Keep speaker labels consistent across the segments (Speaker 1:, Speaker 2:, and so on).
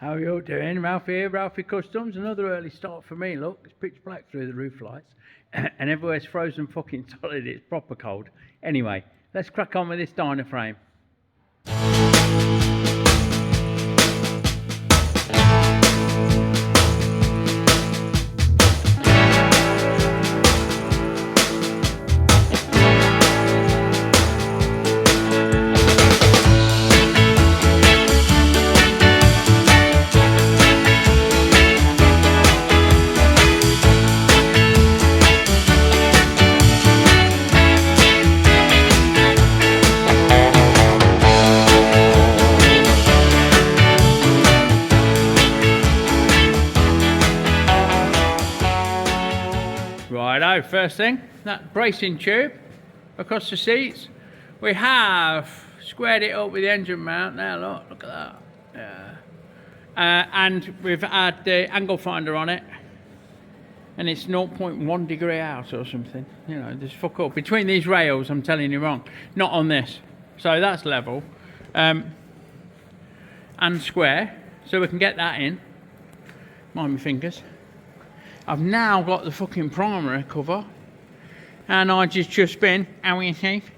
Speaker 1: How you all doing? Ralfy here, Ralfy Customs. Another early start for me. Look, it's pitch black through the roof lights and everywhere's frozen fucking solid. It's proper cold. Anyway, let's crack on with this Dyna frame. Righto, first thing, that bracing tube across the seats. We have squared it up with the engine mount. Now look at that. Yeah. And we've had the angle finder on it, and it's 0.1 degree out or something. You know, just fuck up. Between these rails, I'm telling you wrong. Not on this. So that's level. And square, so we can get that in. Mind my fingers. I've now got the fucking primary cover, and I just been, how are you safe?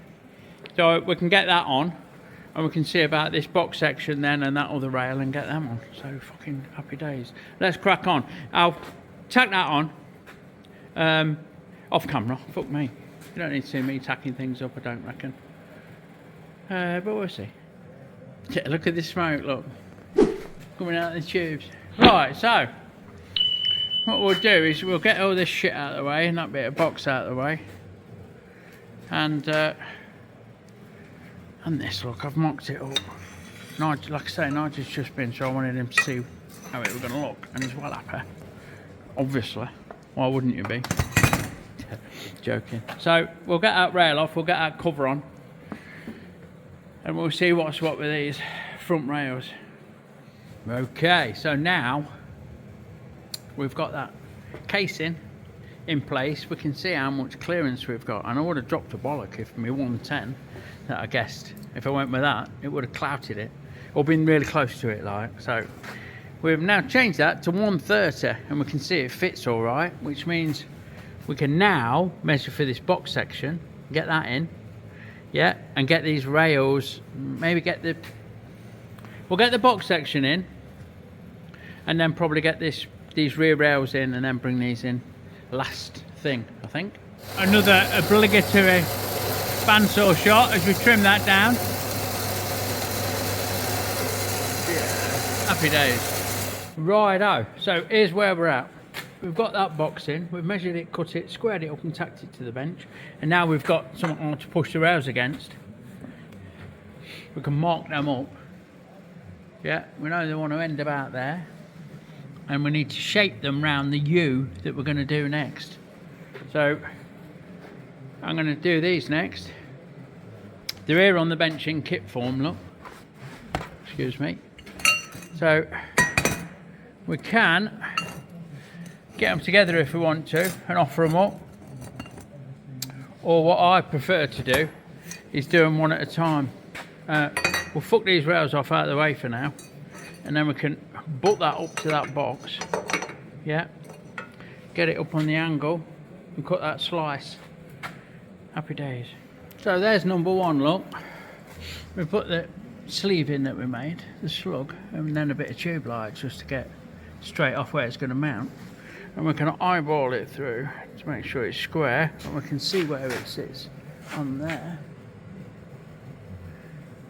Speaker 1: So we can get that on, and we can see about this box section then and that other rail and get them on. So fucking happy days. Let's crack on. I'll tack that on, off camera. Fuck me. You don't need to see me tacking things up, I don't reckon. But we'll see. Look at this smoke, look. Coming out of the tubes. Right, so what we'll do is we'll get all this shit out of the way and that bit of box out of the way. And this, look, I've mocked it up. Nigel, like I say, Nigel's just been, so I wanted him to see how it was going to look. And he's well happy. Obviously. Why wouldn't you be? Joking. So we'll get that rail off, we'll get that cover on. And we'll see what's what with these front rails. Okay, so now we've got that casing in place. We can see how much clearance we've got, and I would have dropped a bollock if my 110 that I guessed, if I went with that, it would have clouted it or been really close to it, like. So we've now changed that to 130, and we can see it fits all right, which means we can now measure for this box section, get that in, yeah, and get these rails, maybe we'll get the box section in, and then probably get these rear rails in, and then bring these in last thing, I think. Another obligatory bandsaw shot as we trim that down. Yeah. Happy days. Righto, so here's where we're at. We've got that box in, we've measured it, cut it, squared it up and tacked it to the bench, and now we've got something to push the rails against. We can mark them up. Yeah, we know they want to end about there. And we need to shape them round the U that we're going to do next. So I'm going to do these next. They're here on the bench in kit form, look. Excuse me. So we can get them together if we want to and offer them up. Or what I prefer to do is do them one at a time. We'll fuck these rails off out of the way for now, and then we can butt that up to that box, yeah, get it up on the angle and cut that slice. Happy days. So there's number one, look. We put the sleeve in that we made, the slug, and then a bit of tube light just to get straight off where it's going to mount, and we can eyeball it through to make sure it's square, and we can see where it sits on there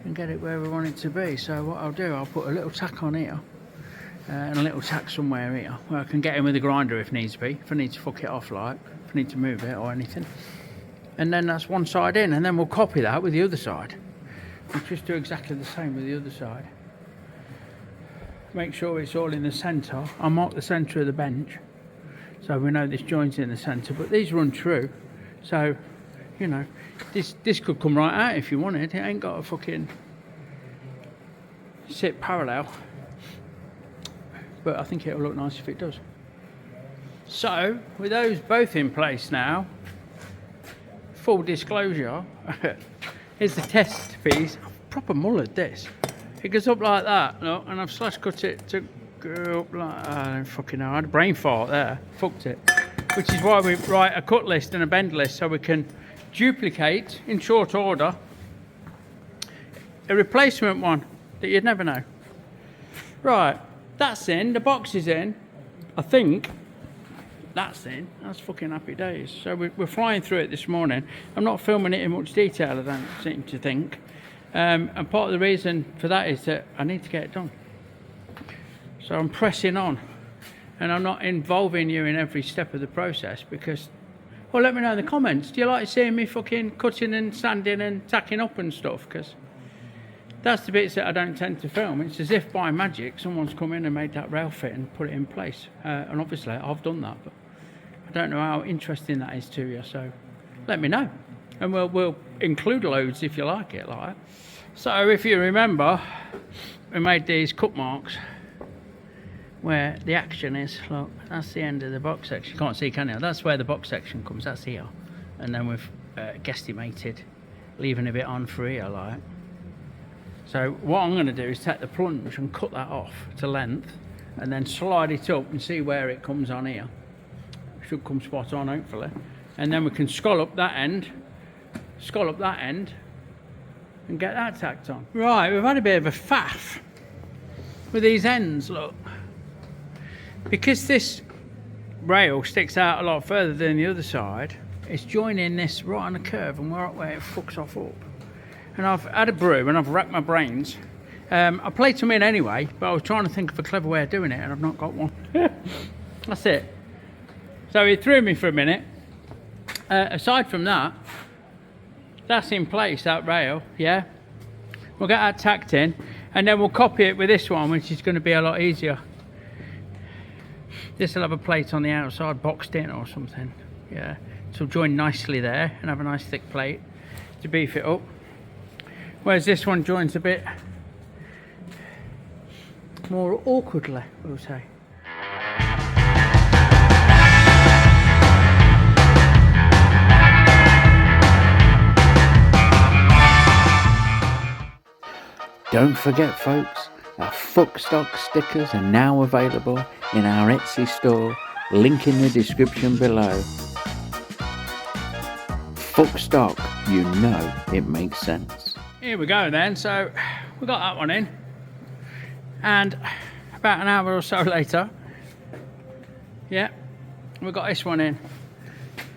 Speaker 1: and get it where we want it to be. So what I'll do, I'll put a little tack on here and a little tack somewhere here where I can get in with a grinder if needs be, if I need to fuck it off, like if I need to move it or anything. And then that's one side in, and then we'll copy that with the other side. We'll just do exactly the same with the other side. Make sure it's all in the centre. I'll mark the centre of the bench so we know this joint's in the centre, but these run true, so you know this could come right out if you wanted. It ain't got to fucking sit parallel, but I think it'll look nice if it does. So with those both in place now, full disclosure, here's the test piece. I've proper mullered this. It goes up like that, look, and I've slash cut it to go up like that. I don't fucking know, I had a brain fart there, fucked it. Which is why we write a cut list and a bend list, so we can duplicate in short order a replacement one that you'd never know. Right, that's in, the box is in, I think. That's in, that's fucking happy days. So we're flying through it this morning. I'm not filming it in much detail, I don't seem to think. And part of the reason for that is that I need to get it done. So I'm pressing on. And I'm not involving you in every step of the process because, well, let me know in the comments. Do you like seeing me fucking cutting and sanding and tacking up and stuff? Because that's the bits that I don't tend to film. It's as if by magic someone's come in and made that rail fit and put it in place. And obviously I've done that, but I don't know how interesting that is to you. So let me know, and we'll include loads if you like it, like that. So if you remember, we made these cut marks where the action is. Look, that's the end of the box section. You can't see, can you? That's where the box section comes, that's here. And then we've guesstimated leaving a bit on for here, like. So what I'm going to do is take the plunge and cut that off to length and then slide it up and see where it comes on here. Should come spot on, hopefully. And then we can scallop that end and get that tacked on. Right, we've had a bit of a faff with these ends, look. Because this rail sticks out a lot further than the other side, it's joining this right on the curve and right where it fucks off up. And I've had a brew and I've racked my brains. I played some in anyway, but I was trying to think of a clever way of doing it and I've not got one. That's it. So it threw me for a minute. Aside from that, that's in place, that rail, yeah? We'll get that tacked in and then we'll copy it with this one, which is going to be a lot easier. This will have a plate on the outside boxed in or something, yeah. So join nicely there and have a nice thick plate to beef it up. Whereas this one joins a bit more awkwardly, we'll say.
Speaker 2: Don't forget, folks, our Fuckstock stickers are now available in our Etsy store, link in the description below. Fuckstock, you know it makes sense.
Speaker 1: Here we go then, so we got that one in, and about an hour or so later, yeah, we got this one in.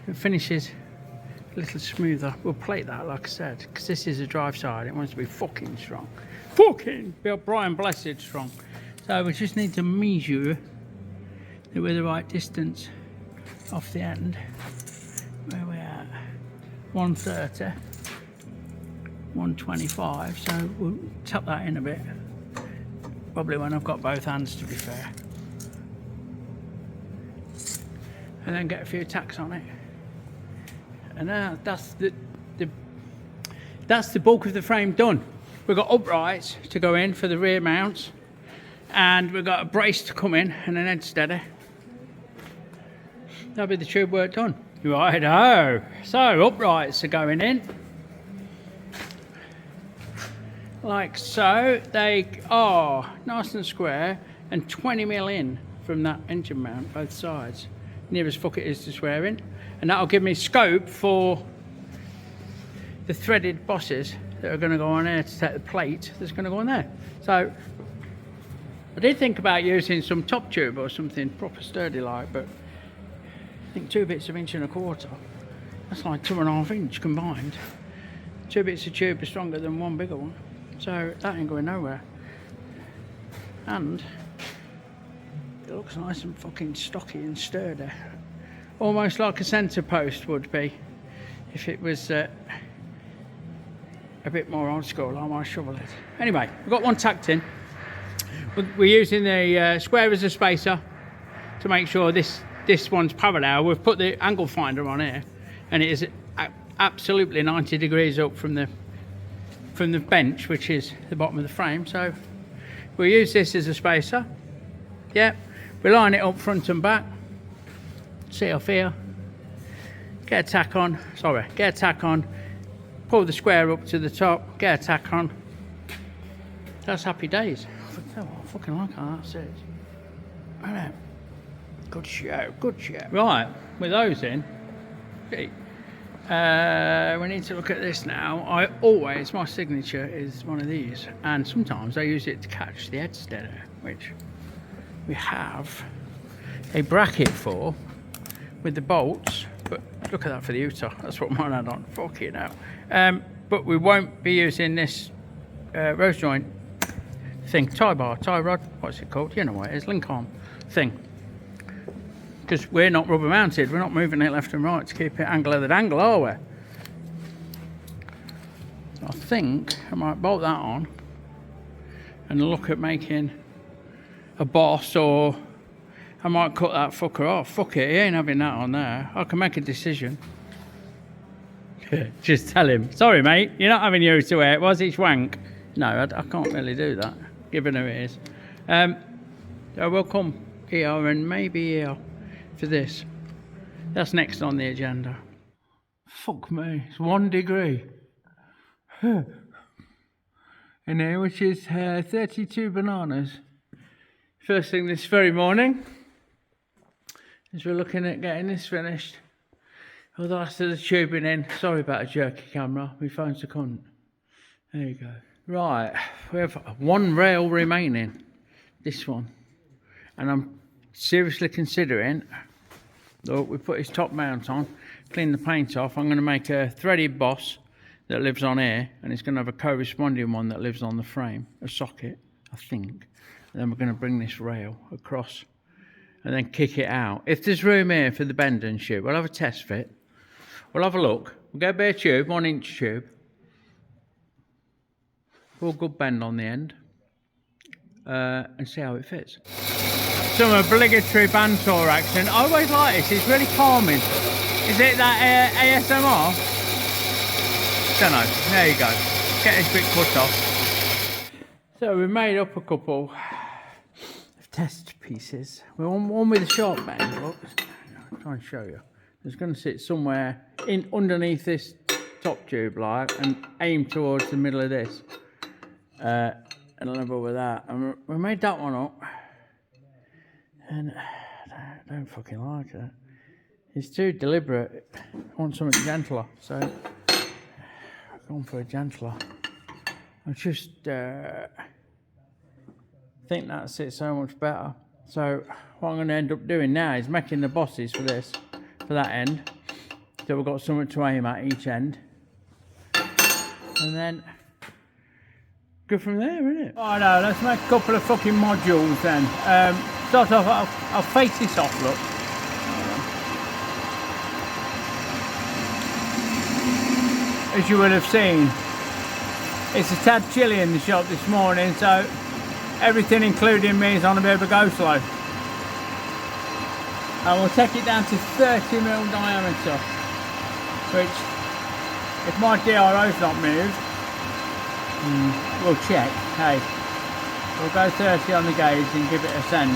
Speaker 1: It finishes a little smoother. We'll plate that, like I said, because this is a drive side, it wants to be fucking strong. Fucking Brian Blessed strong. So we just need to measure that we're the right distance off the end. Where we're at 130, 125. So we'll tap that in a bit. Probably when I've got both hands, to be fair. And then get a few tacks on it. And that's the bulk of the frame done. We've got uprights to go in for the rear mounts, and we've got a brace to come in and an head steady. That'll be the tube work done. Righto. So uprights are going in. Like so. They are nice and square and 20mm in from that engine mount, both sides. Near as fuck it is to swear in. And that'll give me scope for the threaded bosses that are going to go on there to take the plate that's going to go on there. So I did think about using some top tube or something proper sturdy like, but I think 2 bits of 1.25 inch, that's like 2.5 inch combined. 2 bits of tube are stronger than one bigger one, so that ain't going nowhere. And it looks nice and fucking stocky and sturdy, almost like a centre post would be if it was a bit more old school. I might shovel it. Anyway, we've got one tacked in. We're using the square as a spacer to make sure this one's parallel. We've put the angle finder on here, and it is absolutely 90 degrees up from the bench, which is the bottom of the frame. So we'll use this as a spacer. Yeah, we line it up front and back. See off here. Get a tack on. Get a tack on. Pull the square up to the top, get a tack on, That's happy days. I fucking like how that sits. Right. Good show, good show. Right, with those in, we need to look at this now. My signature is one of these, and sometimes I use it to catch the head steader, which we have a bracket for with the bolts, but look at that for the Utah. That's what mine had on. Fuck it now. But we won't be using this rose joint thing, tie rod, what's it called? You know what it is, link arm thing. Because we're not rubber mounted, we're not moving it left and right to keep it angle of the dangle, are we? So I think I might bolt that on and look at making a boss, or I might cut that fucker off. Fuck it, he ain't having that on there. I can make a decision. Just tell him, sorry mate, you're not having yours to wear it, was it wank? No, I can't really do that, given who it is. So we'll come here and maybe here for this. That's next on the agenda. Fuck me, it's 1 degree. In here, which is 32 bananas. First thing this very morning, as we're looking at getting this finished. All the last of the tubing in. Sorry about a jerky camera, my phone's a cunt. There you go. Right, we have one rail remaining. This one. And I'm seriously considering, though we put his top mount on, clean the paint off, I'm going to make a threaded boss that lives on here, and it's going to have a corresponding one that lives on the frame, a socket, I think. And then we're going to bring this rail across and then kick it out. If there's room here for the bend and shoot, we'll have a test fit. We'll have a look. We'll go bare tube, 1 inch tube. Full good bend on the end. And see how it fits. Some obligatory bandsaw action. I always like this, it's really calming. Is it that ASMR? Don't know. There you go. Get this bit cut off. So we made up a couple of test pieces. We want one with a sharp bend. Look, I'll try and show you. It's going to sit somewhere in underneath this top tube like, and aim towards the middle of this. And level with that. And we made that one up. And I don't fucking like it. It's too deliberate. I want something gentler. So I've gone for a gentler. I just think that sits so much better. So what I'm going to end up doing now is making the bosses for this, for that end. So we've got something to aim at each end. And then go from there, innit? Oh no, let's make a couple of fucking modules then. Start off, I'll face this off, look. As you will have seen, it's a tad chilly in the shop this morning, so everything including me is on a bit of a go slow. And we'll take it down to 30mm diameter, which, if my DRO's not moved, we'll check. Hey, we'll go 30 on the gauge and give it a send.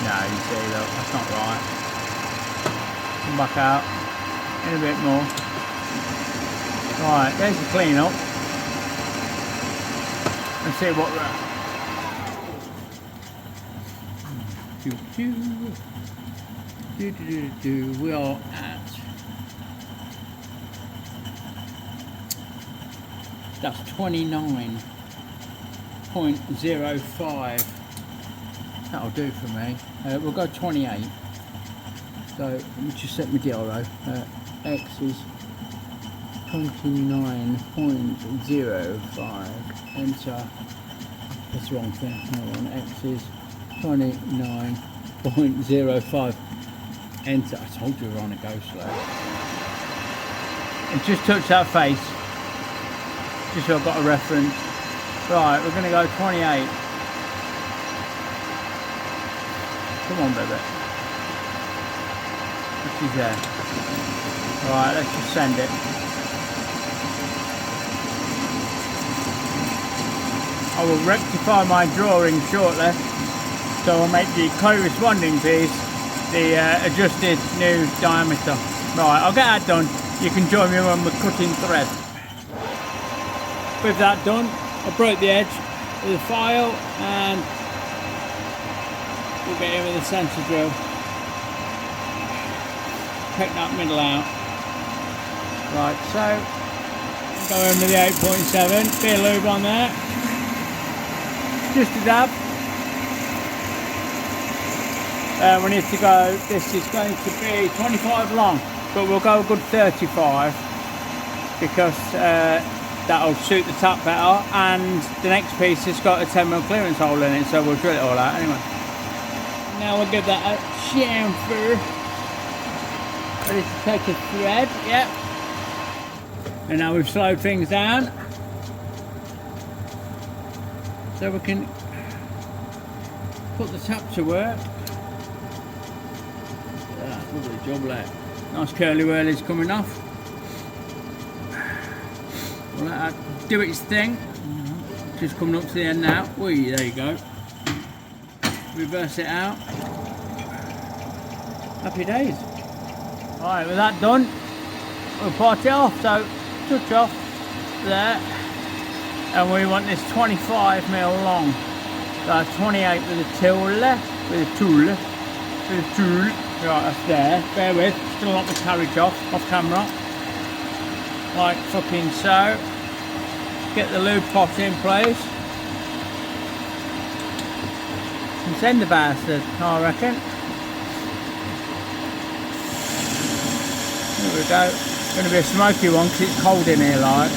Speaker 1: No, you see, look, that's not right. Come back out in a bit more. Right, there's the clean up. Let's see what we're at. We are at, that's 29.05. That'll do for me. We'll go 28. So let me just set my DRO. X is 29.05. Enter. That's the wrong thing. Hold on. X is 29.05. Enter. I told you we were on a go slow. And just touch that face. Just so I've got a reference. Right, we're going to go 28. Come on, baby. Which is there. Right, let's just send it. I will rectify my drawing shortly. So I'll make the corresponding piece the adjusted new diameter. Right, I'll get that done. You can join me when we're cutting thread. with that done, I broke the edge with a file and we'll get in with the centre drill. Pick that middle out. Right, so go in with the 8.7, bit of lube on there. Just a dab. We need to go, this is going to be 25 long, but we'll go a good 35 because that'll suit the tap better, and the next piece has got a 10mm clearance hole in it, so we'll drill it all out anyway. Now we'll give that a chamfer. Ready to take a thread, yep. And now we've slowed things down so we can put the tap to work. Lovely job there. Nice curly whirlies coming off. We'll let that do its thing. Just coming up to the end now. Whee, there you go. Reverse it out. Happy days. Alright, with that done, we'll part it off. So, touch off there. And we want this 25mm long. So 28 with a tool, Right, that's there. Bear with, still not the carriage off camera. Like fucking so. Get the lube pot in place. And send the bastard, I reckon. There we go. It's going to be a smoky one because it's cold in here, like.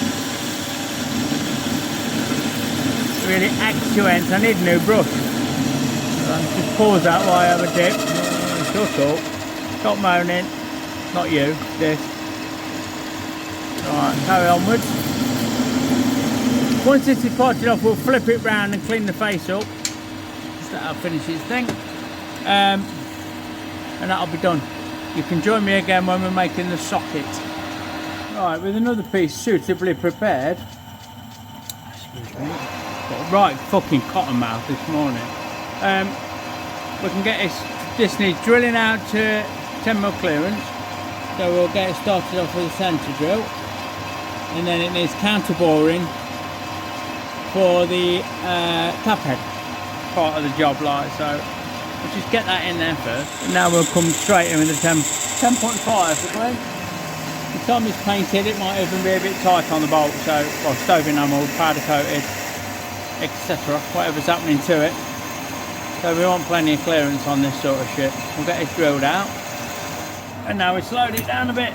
Speaker 1: Really accentuates. I need a new brush. Just pause that while I have a dip. Shut up. Stop moaning. Not you. This. Alright, carry onwards. Once this is potted off, we'll flip it round and clean the face up. Just let that finish its thing. And that'll be done. You can join me again when we're making the socket. Right, with another piece suitably prepared. Excuse me. Got a right fucking cotton mouth this morning. We can get this needs drilling out to 10mm clearance. So we'll get it started off with a centre drill. And then it needs counter boring for the tap head part of the job, like so. We'll just get that in there first. And now we'll come straight in with the 10.5 degree. The time it's painted, it might even be a bit tight on the bolt, so, well, stove enamel, powder coated, etc. Whatever's happening to it. So we want plenty of clearance on this sort of shit. We'll get it drilled out. And now we slowed it down a bit.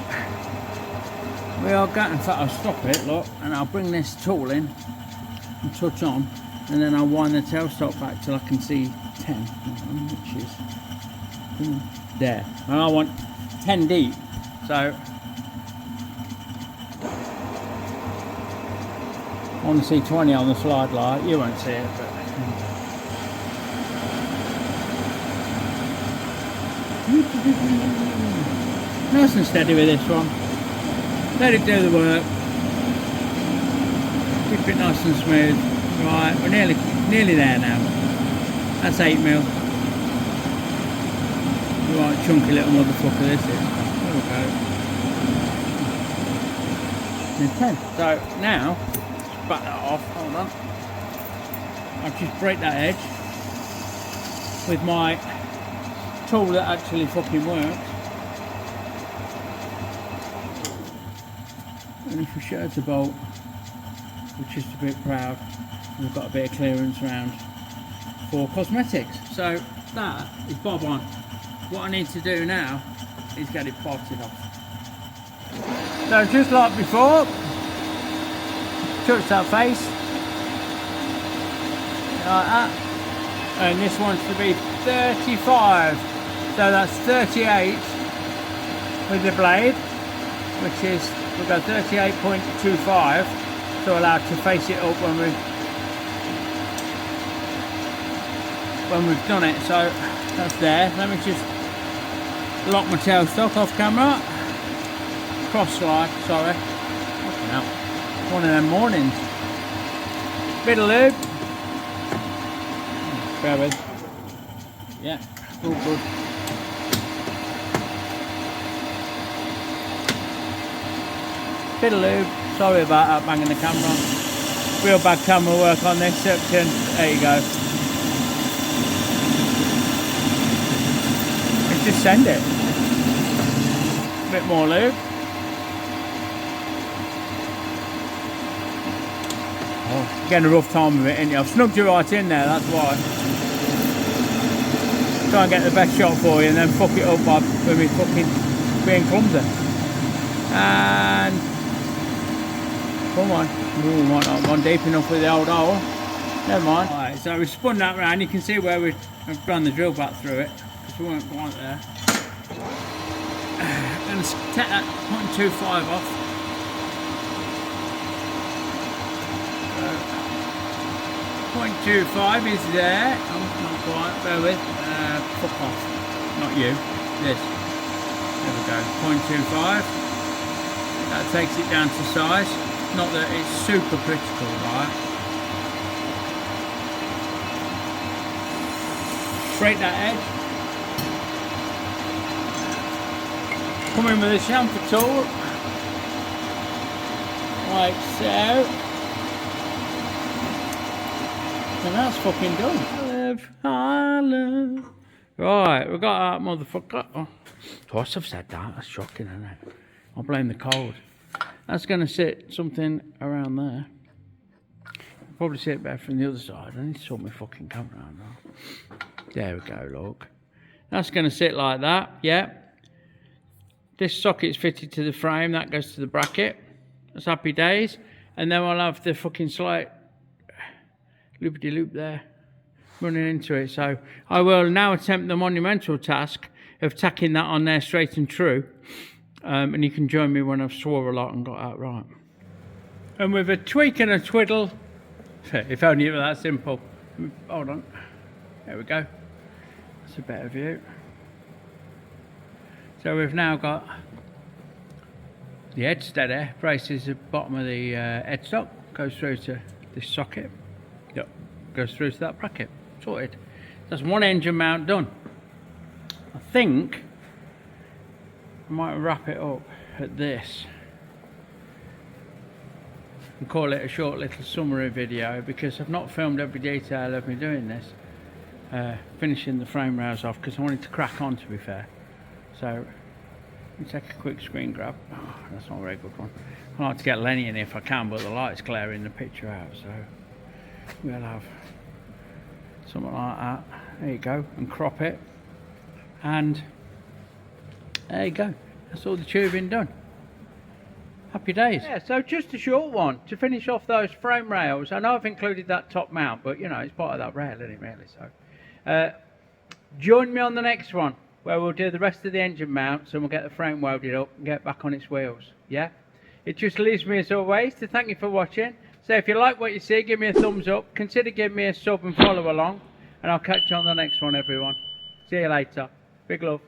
Speaker 1: We are going, in fact I'll stop it, look, and I'll bring this tool in and touch on, and then I'll wind the tailstock back till I can see 10, which is there. And I want 10 deep, so I want to see 20 on the slide light. You won't see it, but nice and steady with this one. Let it do the work. Keep it nice and smooth. Right, we're nearly there now. That's 8mm. Right, chunky little motherfucker this is. There we go. And 10. So now, let's back that off. Hold on. I'll just break that edge with my tool that actually fucking works. And if we shirts a bolt, we're just a bit proud. We've got a bit of clearance around for cosmetics. So that is bob on. What I need to do now is get it potted off. So just like before, touch that face like that, and this wants to be 35, so that's 38 with the blade, which is, we've got 38.25, so allowed to face it up when we've done it. So that's there. Let me just lock my tailstock off camera. Cross slide, sorry. Out. One of them mornings. Bit of lube. Bear with. Yeah, all good. Bit of lube. Sorry about that, banging the camera on. wheel bag camera work on this section. There you go. Let's just send it. A bit more lube. Oh, getting a rough time of it, ain't you? I've snubbed you right in there, that's why. Try and get the best shot for you and then fuck it up by me fucking being clumsy. And come on. Ooh, might not have gone deep enough with the old hole. Never mind. Alright, so we've spun that round. You can see where we've run the drill back through it because we weren't quite there. I'm going to take that 0.25 off. 0.25 is there. Oh, not quite. Bear with. Fuck off. Not you. This. There we go. 0.25. That takes it down to size. Not that it's super critical, right? Break that edge. Come in with a chamfer tool. Like so. And that's fucking done. Right, we got that motherfucker. Oh, twice I've said that. That's shocking, isn't it? I'll blame the cold. That's going to sit something around there. I'll probably see it better from the other side. I need to sort my fucking camera out now. There we go, look. That's going to sit like that, yeah. This socket's fitted to the frame. That goes to the bracket. That's happy days. And then we'll have the fucking slight loop-de-loop there running into it. So I will now attempt the monumental task of tacking that on there straight and true. And you can join me when I've swore a lot and got that right. And with a tweak and a twiddle, if only it were that simple. Hold on. There we go. That's a better view. So we've now got the head steader, braces the bottom of the headstock, goes through to this socket. Yep, goes through to that bracket. Sorted. That's one engine mount done. I think I might wrap it up at this and call it a short little summary video because I've not filmed every detail of me doing this, finishing the frame rails off because I wanted to crack on, to be fair. So let me take a quick screen grab. Oh, that's not a very good one. I like to get Lenny in if I can, but the light's glaring the picture out, so we'll have something like that. There you go, and crop it, and there you go. That's all the tubing done. Happy days. Yeah, so just a short one to finish off those frame rails. I know I've included that top mount, but you know, it's part of that rail, isn't it, really? So join me on the next one where we'll do the rest of the engine mounts and we'll get the frame welded up and get back on its wheels. Yeah? It just leaves me as always to thank you for watching. So if you like what you see, give me a thumbs up. Consider giving me a sub and follow along. And I'll catch you on the next one, everyone. See you later. Big love.